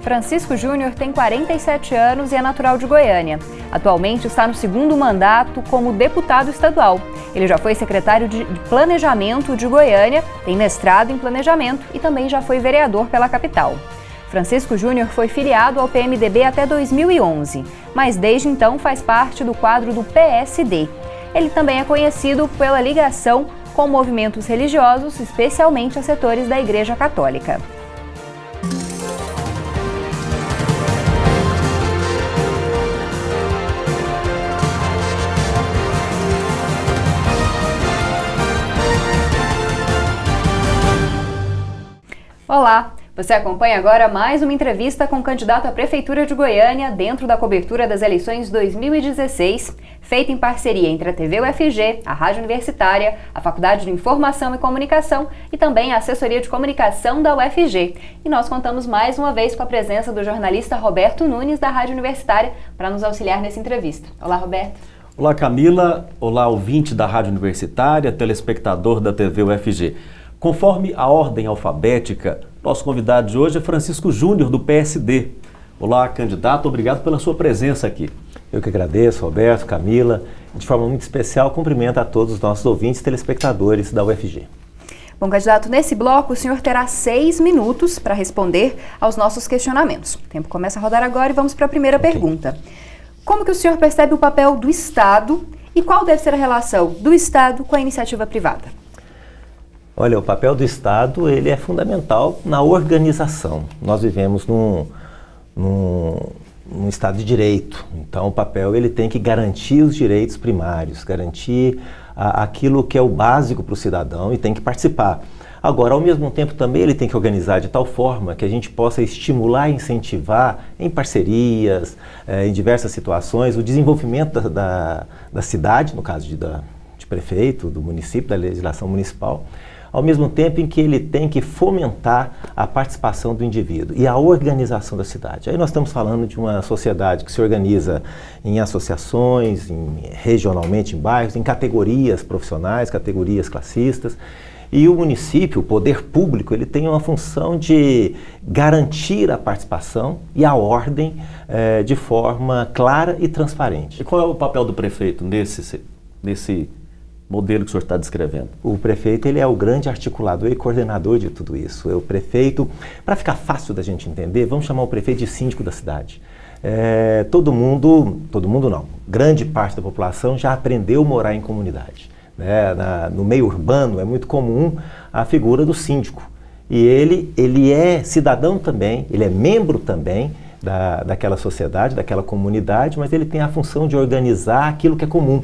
Francisco Júnior tem 47 anos e é natural de Goiânia. Atualmente está no segundo mandato como deputado estadual. Ele já foi secretário de Planejamento de Goiânia, tem mestrado em Planejamento e também já foi vereador pela capital. Francisco Júnior foi filiado ao PMDB até 2011, mas desde então faz parte do quadro do PSD. Ele também é conhecido pela ligação com movimentos religiosos, especialmente a setores da Igreja Católica. Olá! Você acompanha agora mais uma entrevista com o candidato à Prefeitura de Goiânia dentro da cobertura das eleições 2016, feita em parceria entre a TV UFG, a Rádio Universitária, a Faculdade de Informação e Comunicação e também a Assessoria de Comunicação da UFG. E nós contamos mais uma vez com a presença do jornalista Roberto Nunes, da Rádio Universitária, para nos auxiliar nessa entrevista. Olá, Roberto. Olá, Camila. Olá, ouvinte da Rádio Universitária, telespectador da TV UFG. Conforme a ordem alfabética, nosso convidado de hoje é Francisco Júnior, do PSD. Olá, candidato, obrigado pela sua presença aqui. Eu que agradeço, Roberto, Camila. De forma muito especial, cumprimento a todos os nossos ouvintes e telespectadores da UFG. Bom, candidato, nesse bloco o senhor terá 6 minutos para responder aos nossos questionamentos. O tempo começa a rodar agora e vamos para a primeira pergunta. Como que o senhor percebe o papel do Estado e qual deve ser a relação do Estado com a iniciativa privada? Olha, o papel do Estado ele é fundamental na organização. Nós vivemos num Estado de Direito, então o papel ele tem que garantir os direitos primários, garantir aquilo que é o básico para o cidadão e tem que participar. Agora, ao mesmo tempo, também ele tem que organizar de tal forma que a gente possa estimular e incentivar em parcerias, em diversas situações, o desenvolvimento da cidade, no caso de prefeito, do município, da legislação municipal, ao mesmo tempo em que ele tem que fomentar a participação do indivíduo e a organização da cidade. Aí nós estamos falando de uma sociedade que se organiza em associações, regionalmente em bairros, em categorias profissionais, categorias classistas. E o município, o poder público, ele tem uma função de garantir a participação e a ordem de forma clara e transparente. E qual é o papel do prefeito nesse modelo que o senhor está descrevendo? O prefeito ele é o grande articulador e coordenador de tudo isso. O prefeito, para ficar fácil da gente entender, vamos chamar o prefeito de síndico da cidade. Todo mundo não, grande parte da população já aprendeu a morar em comunidade. No meio urbano é muito comum a figura do síndico. E ele é cidadão também, ele é membro também daquela sociedade, daquela comunidade, mas ele tem a função de organizar aquilo que é comum.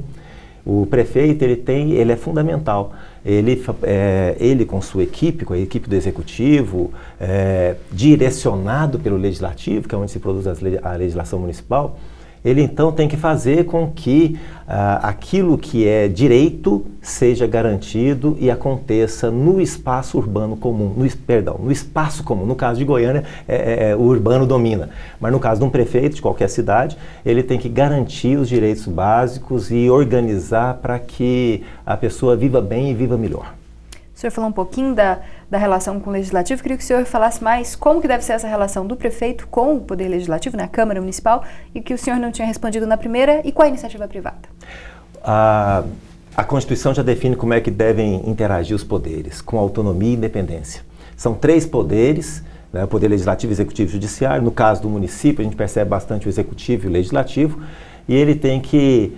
O prefeito ele é fundamental. Ele com sua equipe, com a equipe do executivo, direcionado pelo legislativo, que é onde se produz a legislação municipal, ele então tem que fazer com que aquilo que é direito seja garantido e aconteça no espaço urbano comum, no espaço comum. No caso de Goiânia, o urbano domina, mas no caso de um prefeito de qualquer cidade, ele tem que garantir os direitos básicos e organizar para que a pessoa viva bem e viva melhor. O senhor falou um pouquinho da relação com o Legislativo, queria que o senhor falasse mais como que deve ser essa relação do prefeito com o Poder Legislativo, a Câmara Municipal, e que o senhor não tinha respondido na primeira, e com a iniciativa privada. A Constituição já define como é que devem interagir os poderes, com autonomia e independência. São 3 poderes, o Poder Legislativo, Executivo e Judiciário. No caso do município, a gente percebe bastante o Executivo e o Legislativo, e ele tem que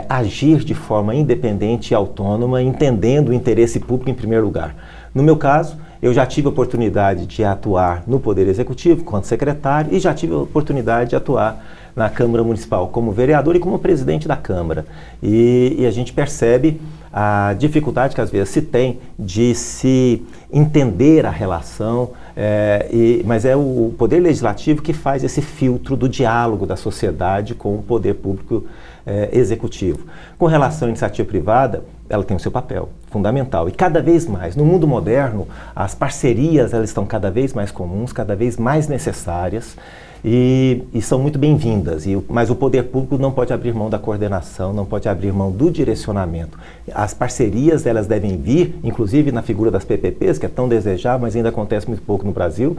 agir de forma independente e autônoma, entendendo o interesse público em primeiro lugar. No meu caso, eu já tive a oportunidade de atuar no Poder Executivo, enquanto secretário, e já tive a oportunidade de atuar na Câmara Municipal como vereador e como presidente da Câmara. E a gente percebe a dificuldade que às vezes se tem de se entender a relação, mas é o Poder Legislativo que faz esse filtro do diálogo da sociedade com o Poder Público Executivo. Com relação à iniciativa privada, ela tem o seu papel fundamental. E cada vez mais, no mundo moderno, as parcerias elas estão cada vez mais comuns, cada vez mais necessárias e são muito bem-vindas. Mas o poder público não pode abrir mão da coordenação, não pode abrir mão do direcionamento. As parcerias elas devem vir, inclusive na figura das PPPs, que é tão desejável, mas ainda acontece muito pouco no Brasil.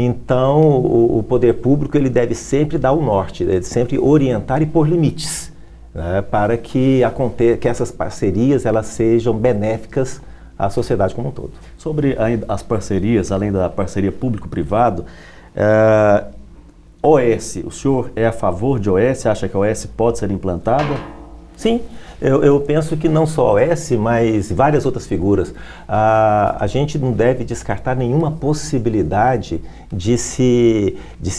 Então, o poder público ele deve sempre dar o norte, deve sempre orientar e pôr limites, né, para que essas parcerias elas sejam benéficas à sociedade como um todo. Sobre as parcerias, além da parceria público-privado, OS, o senhor é a favor de OS? Acha que a OS pode ser implantada? Sim, eu penso que não só a OS, mas várias outras figuras. A gente não deve descartar nenhuma possibilidade de se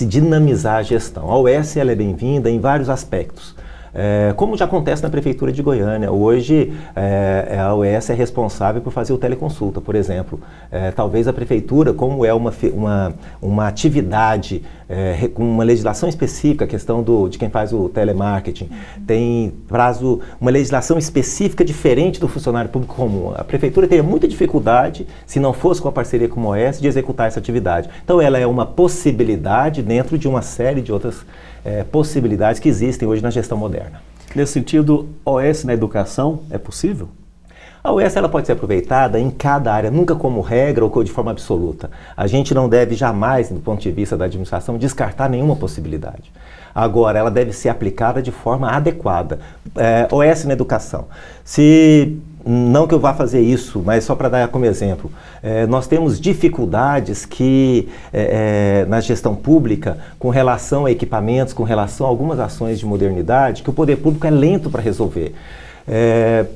dinamizar a gestão. A OS ela é bem-vinda em vários aspectos. Como já acontece na Prefeitura de Goiânia, hoje a OS é responsável por fazer o teleconsulta, por exemplo. Talvez a Prefeitura, como é uma atividade com uma legislação específica, a questão de quem faz o telemarketing, tem uma legislação específica diferente do funcionário público comum. A Prefeitura teria muita dificuldade, se não fosse com a parceria com a OS, de executar essa atividade. Então ela é uma possibilidade dentro de uma série de outras possibilidades que existem hoje na gestão moderna. Nesse sentido, OS na educação é possível? A OS ela pode ser aproveitada em cada área, nunca como regra ou de forma absoluta. A gente não deve jamais, do ponto de vista da administração, descartar nenhuma possibilidade. Agora, ela deve ser aplicada de forma adequada. OS na educação. Não que eu vá fazer isso, mas só para dar como exemplo, nós temos dificuldades na gestão pública com relação a equipamentos, com relação a algumas ações de modernidade, que o poder público é lento para resolver.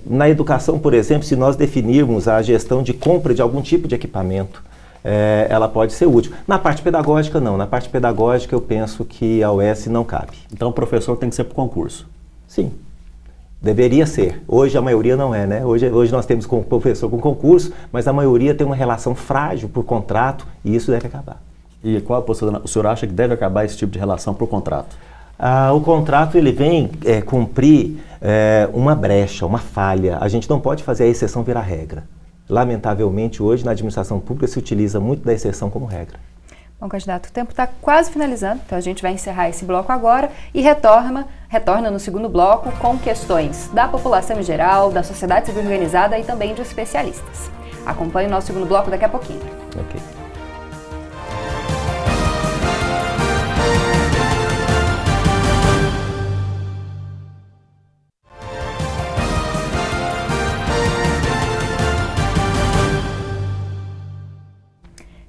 Na educação, por exemplo, se nós definirmos a gestão de compra de algum tipo de equipamento, ela pode ser útil. Na parte pedagógica, não. Na parte pedagógica, eu penso que a OS não cabe. Então, o professor tem que ser por concurso? Sim. Deveria ser. Hoje a maioria não é, né? Hoje nós temos professor com concurso, mas a maioria tem uma relação frágil por contrato e isso deve acabar. E qual a posição? O senhor acha que deve acabar esse tipo de relação por contrato? O contrato ele vem cumprir uma brecha, uma falha. A gente não pode fazer a exceção virar regra. Lamentavelmente, hoje na administração pública se utiliza muito da exceção como regra. Bom, candidato, o tempo está quase finalizando, então a gente vai encerrar esse bloco agora e retorna no segundo bloco com questões da população em geral, da sociedade civil organizada e também de especialistas. Acompanhe o nosso segundo bloco daqui a pouquinho. Ok.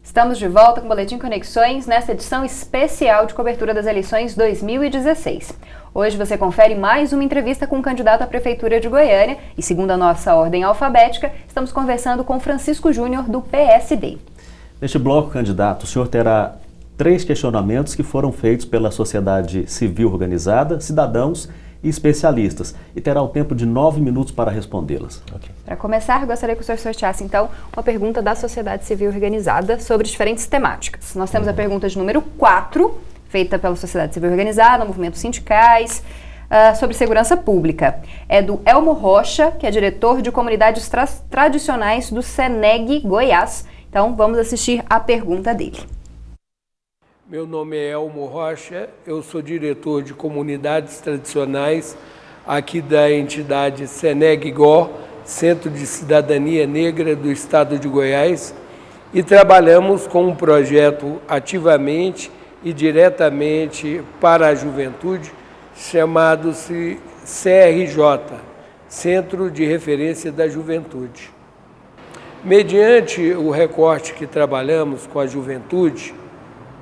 Estamos de volta com o Boletim Conexões nesta edição especial de cobertura das eleições 2016. Hoje você confere mais uma entrevista com um candidato à Prefeitura de Goiânia e, segundo a nossa ordem alfabética, estamos conversando com Francisco Júnior, do PSD. Neste bloco, candidato, o senhor terá 3 questionamentos que foram feitos pela sociedade civil organizada, cidadãos e especialistas, e terá o tempo de 9 minutos para respondê-las. Okay. Para começar, gostaria que o senhor sorteasse, então, uma pergunta da sociedade civil organizada sobre diferentes temáticas. Nós temos a pergunta de número 4, feita pela sociedade civil organizada, movimentos sindicais, sobre segurança pública. É do Elmo Rocha, que é diretor de comunidades tradicionais do SENEG Goiás. Então, vamos assistir a pergunta dele. Meu nome é Elmo Rocha, eu sou diretor de comunidades tradicionais aqui da entidade SENEG-GO, Centro de Cidadania Negra do Estado de Goiás, e trabalhamos com um projeto ativamente e diretamente para a juventude, chamado-se CRJ, Centro de Referência da Juventude. Mediante o recorte que trabalhamos com a juventude,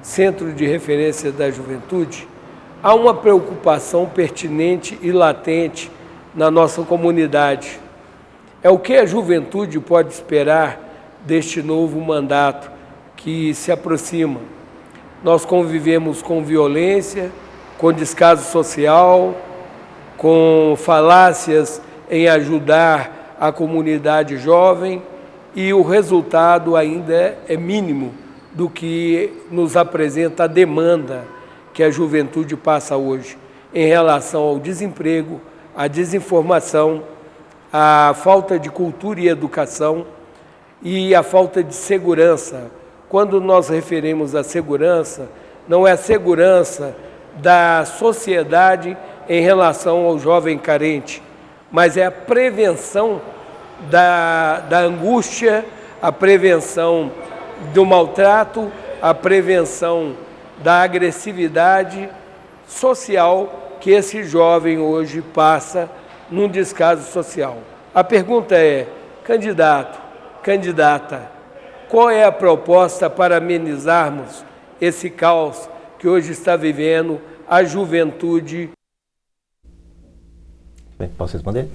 Centro de Referência da Juventude, há uma preocupação pertinente e latente na nossa comunidade. É o que a juventude pode esperar deste novo mandato que se aproxima. Nós convivemos com violência, com descaso social, com falácias em ajudar a comunidade jovem e o resultado ainda é mínimo do que nos apresenta a demanda que a juventude passa hoje em relação ao desemprego, à desinformação, à falta de cultura e educação e à falta de segurança. Quando nós referimos à segurança, não é a segurança da sociedade em relação ao jovem carente, mas é a prevenção da angústia, a prevenção do maltrato, a prevenção da agressividade social que esse jovem hoje passa num descaso social. A pergunta é, candidato, candidata, qual é a proposta para amenizarmos esse caos que hoje está vivendo a juventude? Posso responder?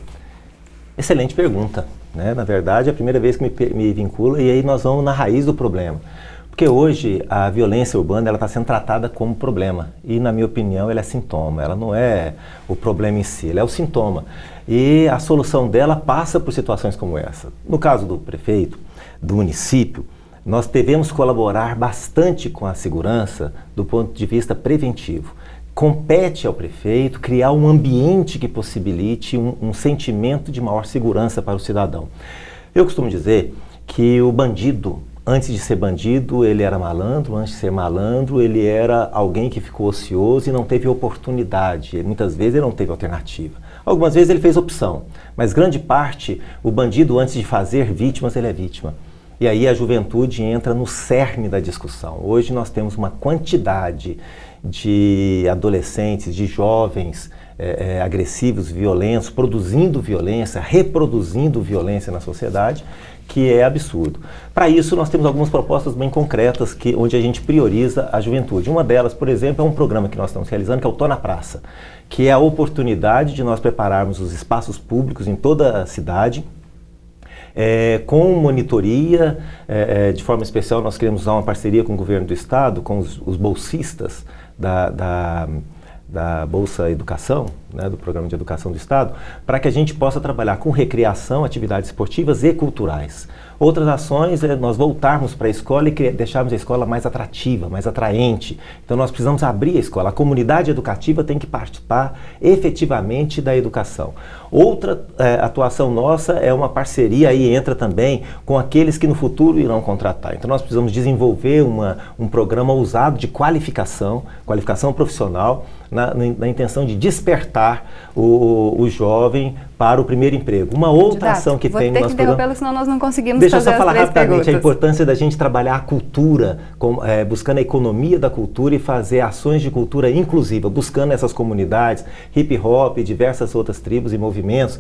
Excelente pergunta, né? Na verdade, é a primeira vez que me vincula e aí nós vamos na raiz do problema. Porque hoje a violência urbana está sendo tratada como problema e, na minha opinião, ela é sintoma, ela não é o problema em si, ela é o sintoma. E a solução dela passa por situações como essa. No caso do prefeito, do município, nós devemos colaborar bastante com a segurança do ponto de vista preventivo. Compete ao prefeito criar um ambiente que possibilite um sentimento de maior segurança para o cidadão. Eu costumo dizer que o bandido, antes de ser bandido, ele era malandro, antes de ser malandro, ele era alguém que ficou ocioso e não teve oportunidade. Muitas vezes ele não teve alternativa. Algumas vezes ele fez opção, mas grande parte, o bandido, antes de fazer vítimas, ele é vítima. E aí a juventude entra no cerne da discussão. Hoje nós temos uma quantidade de adolescentes, de jovens agressivos, violentos, produzindo violência, reproduzindo violência na sociedade, que é absurdo. Para isso, nós temos algumas propostas bem concretas onde a gente prioriza a juventude. Uma delas, por exemplo, é um programa que nós estamos realizando, que é o Tô na Praça, que é a oportunidade de nós prepararmos os espaços públicos em toda a cidade, com monitoria. De forma especial, nós queremos usar uma parceria com o governo do estado, com os bolsistas da Bolsa Educação, né, do Programa de Educação do Estado, para que a gente possa trabalhar com recreação, atividades esportivas e culturais. Outras ações é nós voltarmos para a escola e deixarmos a escola mais atrativa, mais atraente. Então nós precisamos abrir a escola. A comunidade educativa tem que participar efetivamente da educação. Outra atuação nossa é uma parceria, aí entra também com aqueles que no futuro irão contratar. Então nós precisamos desenvolver um programa ousado de qualificação profissional, na intenção de despertar o jovem para o primeiro emprego. Uma outra ação que tem no nosso programa... Vou ter que interrompê-lo, senão nós não conseguimos Deixa fazer eu só falar rapidamente perguntas. A importância da gente trabalhar a cultura, buscando a economia da cultura e fazer ações de cultura inclusiva, buscando essas comunidades, hip hop, diversas outras tribos e movimentos,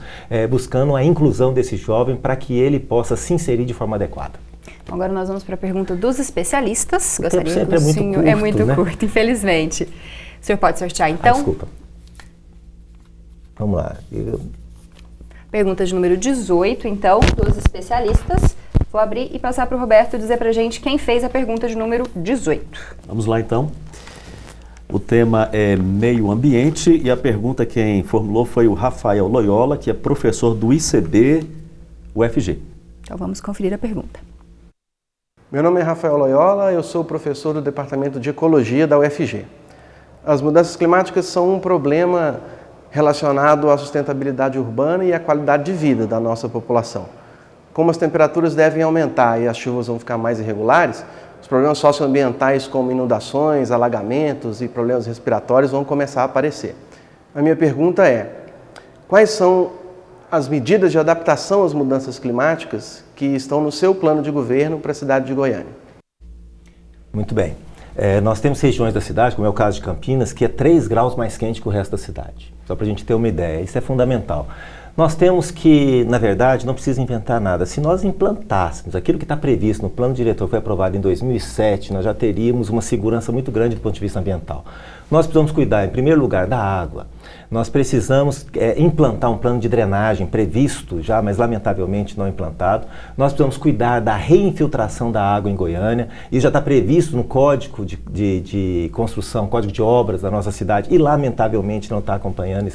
buscando a inclusão desse jovem para que ele possa se inserir de forma adequada. Agora nós vamos para a pergunta dos especialistas. O tempo sempre é muito curto, curto, infelizmente. O senhor pode sortear, então? Desculpa. Vamos lá. Pergunta de número 18, então, dos especialistas. Vou abrir e passar para o Roberto dizer para a gente quem fez a pergunta de número 18. Vamos lá, então. O tema é meio ambiente e a pergunta quem formulou foi o Rafael Loyola, que é professor do ICB UFG. Então vamos conferir a pergunta. Meu nome é Rafael Loyola, eu sou professor do Departamento de Ecologia da UFG. As mudanças climáticas são um problema relacionado à sustentabilidade urbana e à qualidade de vida da nossa população. Como as temperaturas devem aumentar e as chuvas vão ficar mais irregulares, os problemas socioambientais como inundações, alagamentos e problemas respiratórios vão começar a aparecer. A minha pergunta é, quais são as medidas de adaptação às mudanças climáticas que estão no seu plano de governo para a cidade de Goiânia? Muito bem. Nós temos regiões da cidade, como é o caso de Campinas, que é 3 graus mais quente que o resto da cidade. Só para a gente ter uma ideia, isso é fundamental. Nós temos que, na verdade, não precisa inventar nada. Se nós implantássemos aquilo que está previsto no plano diretor que foi aprovado em 2007, nós já teríamos uma segurança muito grande do ponto de vista ambiental. Nós precisamos cuidar, em primeiro lugar, da água. Nós precisamos implantar um plano de drenagem previsto já, mas lamentavelmente não implantado. Nós precisamos cuidar da reinfiltração da água em Goiânia. Isso já está previsto no Código de Construção, Código de Obras da nossa cidade e lamentavelmente não está acompanhando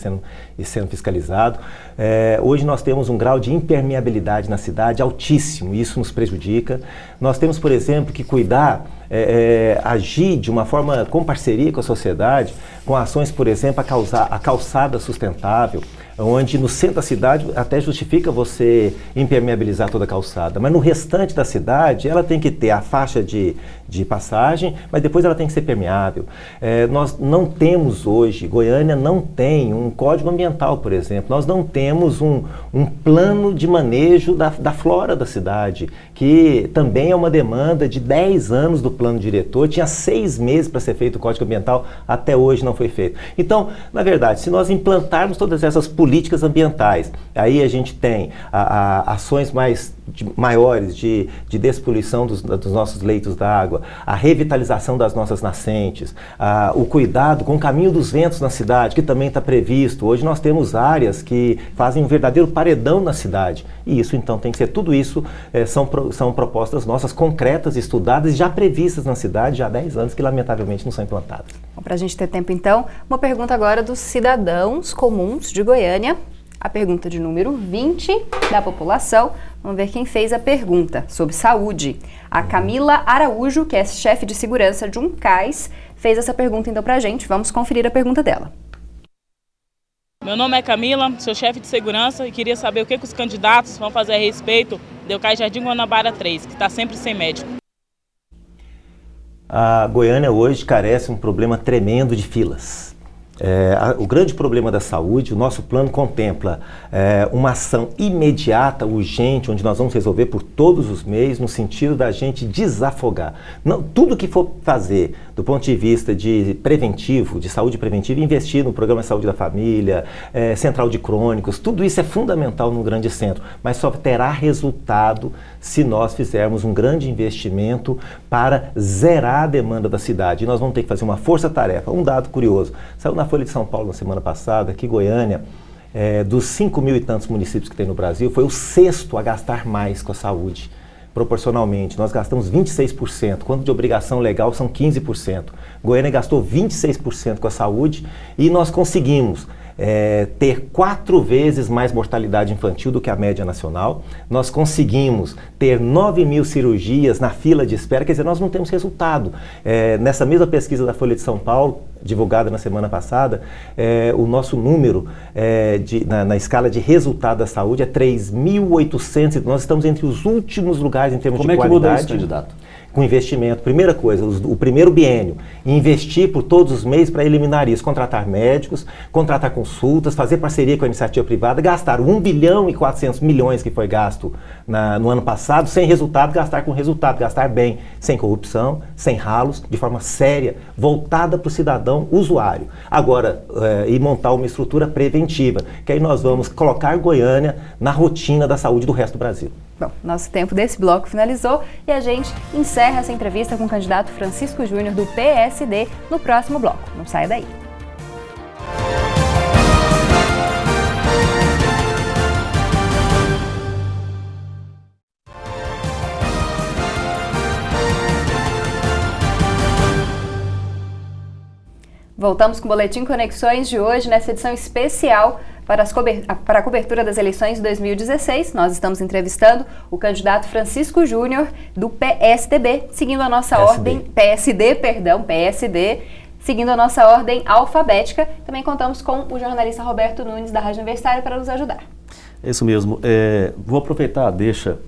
e sendo fiscalizado. Hoje nós temos um grau de impermeabilidade na cidade altíssimo, isso nos prejudica. Nós temos, por exemplo, que cuidar, agir de uma forma com parceria com a sociedade, com ações, por exemplo, a calçada sustentável, onde no centro da cidade até justifica você impermeabilizar toda a calçada, mas no restante da cidade ela tem que ter a faixa de passagem, mas depois ela tem que ser permeável. Nós não temos hoje, Goiânia não tem um código ambiental, por exemplo, nós não temos um plano de manejo da flora da cidade, que também é uma demanda de 10 anos do plano diretor, tinha 6 meses para ser feito o código ambiental, até hoje não foi feito. Então, na verdade, se nós implantarmos todas essas políticas ambientais, aí a gente tem ações maiores de despoluição dos nossos leitos d'água, a revitalização das nossas nascentes, o cuidado com o caminho dos ventos na cidade, que também está previsto. Hoje nós temos áreas que fazem um verdadeiro paredão na cidade, e isso então tem que ser, tudo isso são propostas nossas concretas, estudadas e já previstas na cidade já há 10 anos, que lamentavelmente não são implantadas. Para a gente ter tempo então, uma pergunta agora dos cidadãos comuns de Goiânia. A pergunta de número 20 da população. Vamos ver quem fez a pergunta sobre saúde. A Camila Araújo, que é chefe de segurança de um CAIS, fez essa pergunta então pra gente. Vamos conferir a pergunta dela. Meu nome é Camila, sou chefe de segurança e queria saber o que os candidatos vão fazer a respeito do CAIS Jardim Guanabara 3, que está sempre sem médico. A Goiânia hoje carece um problema tremendo de filas. O grande problema da saúde, o nosso plano contempla uma ação imediata, urgente, onde nós vamos resolver por todos os meios, no sentido da gente desafogar. Tudo que for fazer do ponto de vista de preventivo, de saúde preventiva, investir no programa de saúde da família, central de crônicos, tudo isso é fundamental no grande centro, mas só terá resultado se nós fizermos um grande investimento para zerar a demanda da cidade. E nós vamos ter que fazer uma força-tarefa. Um dado curioso, saiu na Folha de São Paulo na semana passada que Goiânia, dos 5.000 e tantos municípios que tem no Brasil, foi o 6º a gastar mais com a saúde. Proporcionalmente, nós gastamos 26%, quando de obrigação legal são 15%. Goiânia gastou 26% com a saúde e nós conseguimos ter 4 vezes mais mortalidade infantil do que a média nacional. Nós conseguimos ter 9.000 cirurgias na fila de espera, quer dizer, nós não temos resultado. Nessa mesma pesquisa da Folha de São Paulo, divulgada na semana passada, o nosso número na escala de resultado da saúde é 3.800, nós estamos entre os últimos lugares em termos de qualidade. Como é que muda isso, candidato? Com investimento. Primeira coisa, o primeiro biênio, investir por todos os meios para eliminar isso, contratar médicos, contratar consultas, fazer parceria com a iniciativa privada, gastar 1 bilhão e 400 milhões que foi gasto no ano passado, sem resultado, gastar com resultado, gastar bem, sem corrupção, sem ralos, de forma séria, voltada para o cidadão usuário. Agora, e montar uma estrutura preventiva, que aí nós vamos colocar Goiânia na rotina da saúde do resto do Brasil. Bom, nosso tempo desse bloco finalizou e a gente encerra essa entrevista com o candidato Francisco Júnior do PSD no próximo bloco. Não saia daí. Voltamos com o Boletim Conexões de hoje, nessa edição especial para a cobertura das eleições de 2016. Nós estamos entrevistando o candidato Francisco Júnior, do PSDB, seguindo a nossa ordem... PSD, seguindo a nossa ordem alfabética. Também contamos com o jornalista Roberto Nunes, da Rádio Universitária, para nos ajudar. É isso mesmo. Vou aproveitar a deixa.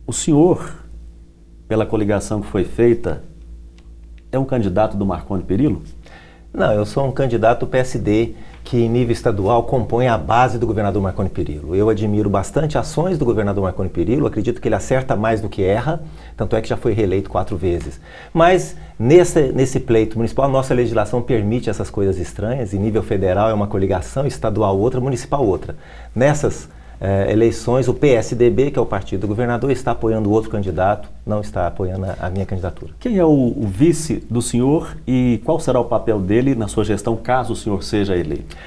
O senhor, pela coligação que foi feita, é um candidato do Marconi Perillo? Não, eu sou um candidato do PSD que, em nível estadual, compõe a base do governador Marconi Perillo. Eu admiro bastante ações do governador Marconi Perillo, acredito que ele acerta mais do que erra, tanto é que já foi reeleito 4 vezes. Mas, nesse pleito municipal, a nossa legislação permite essas coisas estranhas. Em nível federal é uma coligação, estadual outra, municipal outra. Nessas eleições, o PSDB, que é o partido do governador, está apoiando outro candidato, não está apoiando a minha candidatura. Quem é o vice do senhor e qual será o papel dele na sua gestão, caso o senhor seja eleito?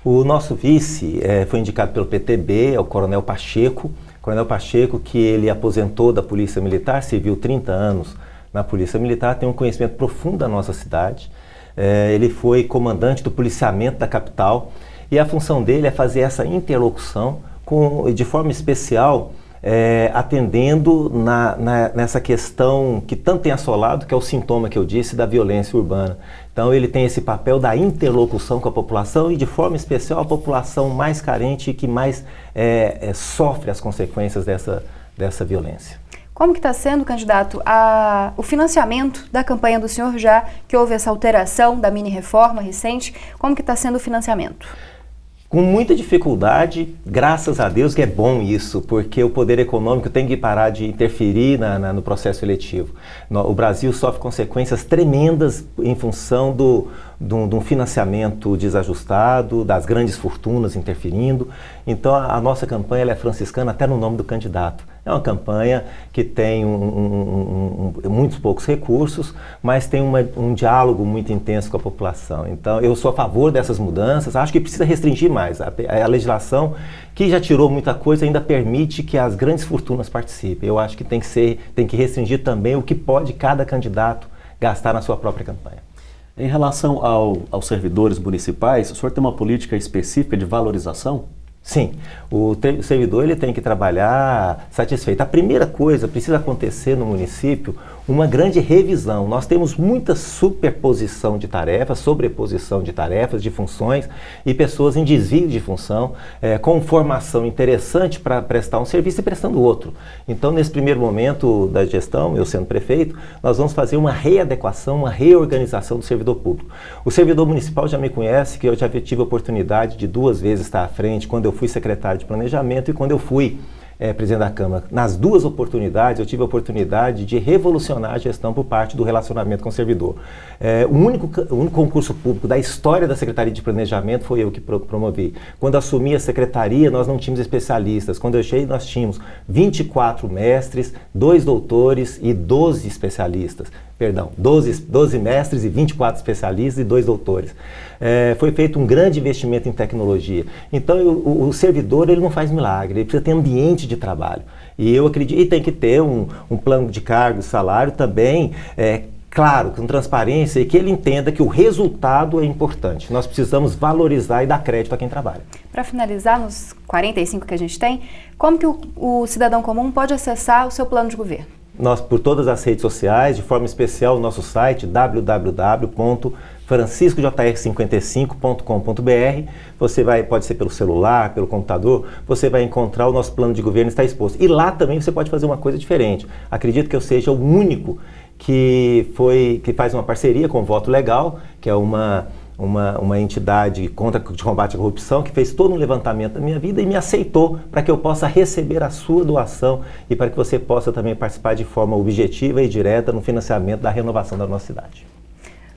O nosso vice foi indicado pelo PTB, é o Coronel Pacheco. Coronel Pacheco, que ele aposentou da Polícia Militar, serviu 30 anos na Polícia Militar, tem um conhecimento profundo da nossa cidade. Ele foi comandante do policiamento da capital e a função dele é fazer essa interlocução de forma especial atendendo nessa questão que tanto tem assolado, que é o sintoma que eu disse da violência urbana. Então ele tem esse papel da interlocução com a população e de forma especial a população mais carente e que mais sofre as consequências dessa violência. Como que está sendo, candidato, o financiamento da campanha do senhor, já que houve essa alteração da mini-reforma recente? Como que está sendo o financiamento? Com muita dificuldade, graças a Deus que é bom isso, porque o poder econômico tem que parar de interferir no processo eletivo. O Brasil sofre consequências tremendas em função de um financiamento desajustado, das grandes fortunas interferindo. Então a nossa campanha ela é franciscana até no nome do candidato. É uma campanha que tem muitos poucos recursos, mas tem um diálogo muito intenso com a população. Então eu sou a favor dessas mudanças, acho que precisa restringir mais. A legislação, que já tirou muita coisa, ainda permite que as grandes fortunas participem. Eu acho que tem que restringir também o que pode cada candidato gastar na sua própria campanha. Em relação aos servidores municipais, o senhor tem uma política específica de valorização? Sim, o servidor ele tem que trabalhar satisfeito. A primeira coisa, precisa acontecer no município uma grande revisão. Nós temos muita superposição de tarefas, sobreposição de tarefas, de funções e pessoas em desvio de função, com formação interessante para prestar um serviço e prestando outro. Então, nesse primeiro momento da gestão, eu sendo prefeito, nós vamos fazer uma readequação, uma reorganização do servidor público. O servidor municipal já me conhece, que eu já tive a oportunidade de 2 vezes estar à frente, quando eu fui secretário de planejamento e quando eu fui presidente da Câmara. Nas 2 oportunidades, eu tive a oportunidade de revolucionar a gestão por parte do relacionamento com o servidor. O único concurso público da história da Secretaria de Planejamento foi eu que promovi. Quando assumi a secretaria, nós não tínhamos especialistas. Quando eu cheguei, nós tínhamos 24 mestres, 2 doutores e 12 especialistas. Perdão, 12 mestres e 24 especialistas e 2 doutores. Foi feito um grande investimento em tecnologia. Então, o servidor ele não faz milagre, ele precisa ter ambiente de trabalho. E eu acredito, e tem que ter um plano de cargo, salário também, claro, com transparência, e que ele entenda que o resultado é importante. Nós precisamos valorizar e dar crédito a quem trabalha. Para finalizar, nos 45 que a gente tem, como que o cidadão comum pode acessar o seu plano de governo? Nós, por todas as redes sociais, de forma especial o nosso site www.franciscojr55.com.br. Você pode ser pelo celular, pelo computador, você vai encontrar o nosso plano de governo, está exposto. E lá também você pode fazer uma coisa diferente. Acredito que eu seja o único que faz uma parceria com o Voto Legal, que é uma entidade de combate à corrupção, que fez todo um levantamento da minha vida e me aceitou para que eu possa receber a sua doação e para que você possa também participar de forma objetiva e direta no financiamento da renovação da nossa cidade.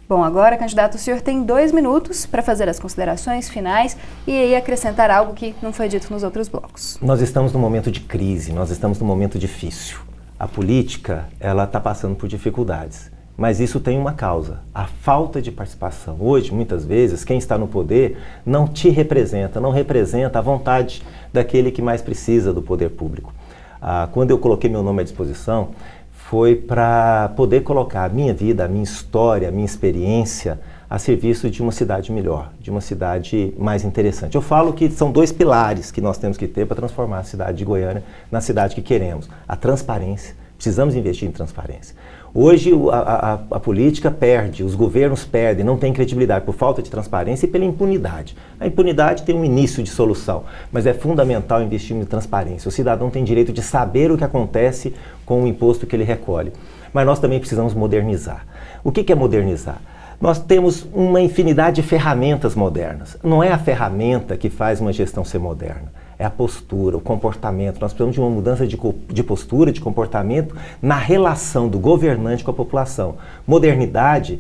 Bom, agora, candidato, o senhor tem 2 minutos para fazer as considerações finais e aí acrescentar algo que não foi dito nos outros blocos. Nós estamos num momento de crise, nós estamos num momento difícil. A política, ela está passando por dificuldades. Mas isso tem uma causa, a falta de participação. Hoje, muitas vezes, quem está no poder não te representa, não representa a vontade daquele que mais precisa do poder público. Quando eu coloquei meu nome à disposição, foi para poder colocar a minha vida, a minha história, a minha experiência a serviço de uma cidade melhor, de uma cidade mais interessante. Eu falo que são 2 pilares que nós temos que ter para transformar a cidade de Goiânia na cidade que queremos. A transparência, precisamos investir em transparência. Hoje a política perde, os governos perdem, não tem credibilidade por falta de transparência e pela impunidade. A impunidade tem um início de solução, mas é fundamental investir em transparência. O cidadão tem direito de saber o que acontece com o imposto que ele recolhe. Mas nós também precisamos modernizar. O que é modernizar? Nós temos uma infinidade de ferramentas modernas. Não é a ferramenta que faz uma gestão ser moderna. É a postura, o comportamento. Nós precisamos de uma mudança de postura, de comportamento na relação do governante com a população. Modernidade,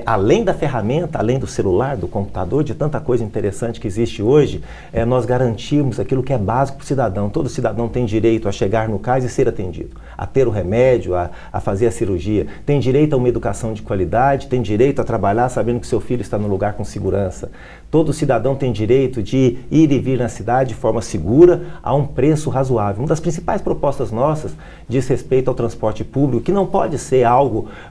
além da ferramenta, além do celular, do computador, de tanta coisa interessante que existe hoje, nós garantimos aquilo que é básico para o cidadão. Todo cidadão tem direito a chegar no CAIS e ser atendido, a ter o remédio, a fazer a cirurgia. Tem direito a uma educação de qualidade, tem direito a trabalhar sabendo que seu filho está no lugar com segurança. Todo cidadão tem direito de ir e vir na cidade de forma segura, a um preço razoável. Uma das principais propostas nossas diz respeito ao transporte público, que não pode ser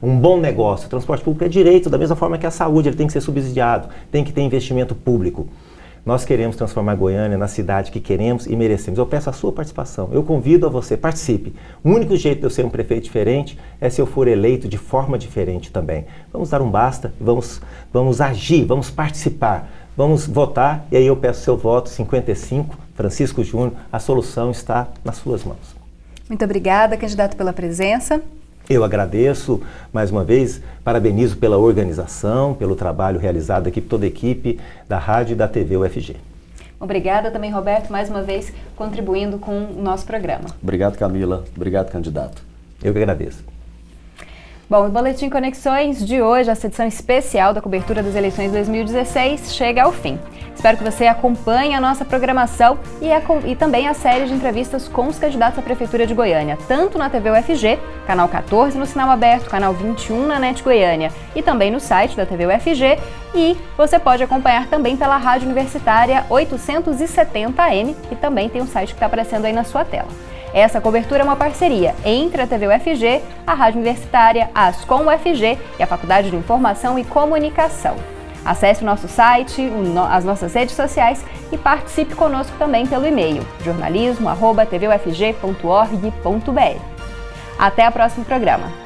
um bom negócio. O transporte público é direito, da mesma forma que a saúde, ele tem que ser subsidiado, tem que ter investimento público. Nós queremos transformar Goiânia na cidade que queremos e merecemos. Eu peço a sua participação. Eu convido a você, participe. O único jeito de eu ser um prefeito diferente é se eu for eleito de forma diferente também. Vamos dar um basta, vamos agir, vamos participar, vamos votar. E aí eu peço seu voto, 55, Francisco Júnior. A solução está nas suas mãos. Muito obrigada, candidato, pela presença. Eu agradeço mais uma vez, parabenizo pela organização, pelo trabalho realizado aqui por toda a equipe da Rádio e da TV UFG. Obrigada também, Roberto, mais uma vez contribuindo com o nosso programa. Obrigado, Camila. Obrigado, candidato. Eu que agradeço. Bom, o Boletim Conexões de hoje, essa edição especial da cobertura das eleições 2016, chega ao fim. Espero que você acompanhe a nossa programação e também a série de entrevistas com os candidatos à Prefeitura de Goiânia, tanto na TV UFG, canal 14 no Sinal Aberto, canal 21 na NET Goiânia e também no site da TV UFG. E você pode acompanhar também pela Rádio Universitária 870 AM, que também tem um site que está aparecendo aí na sua tela. Essa cobertura é uma parceria entre a TV UFG, a Rádio Universitária, a Ascom UFG e a Faculdade de Informação e Comunicação. Acesse o nosso site, as nossas redes sociais e participe conosco também pelo e-mail jornalismo@tvufg.org.br. Até o próximo programa.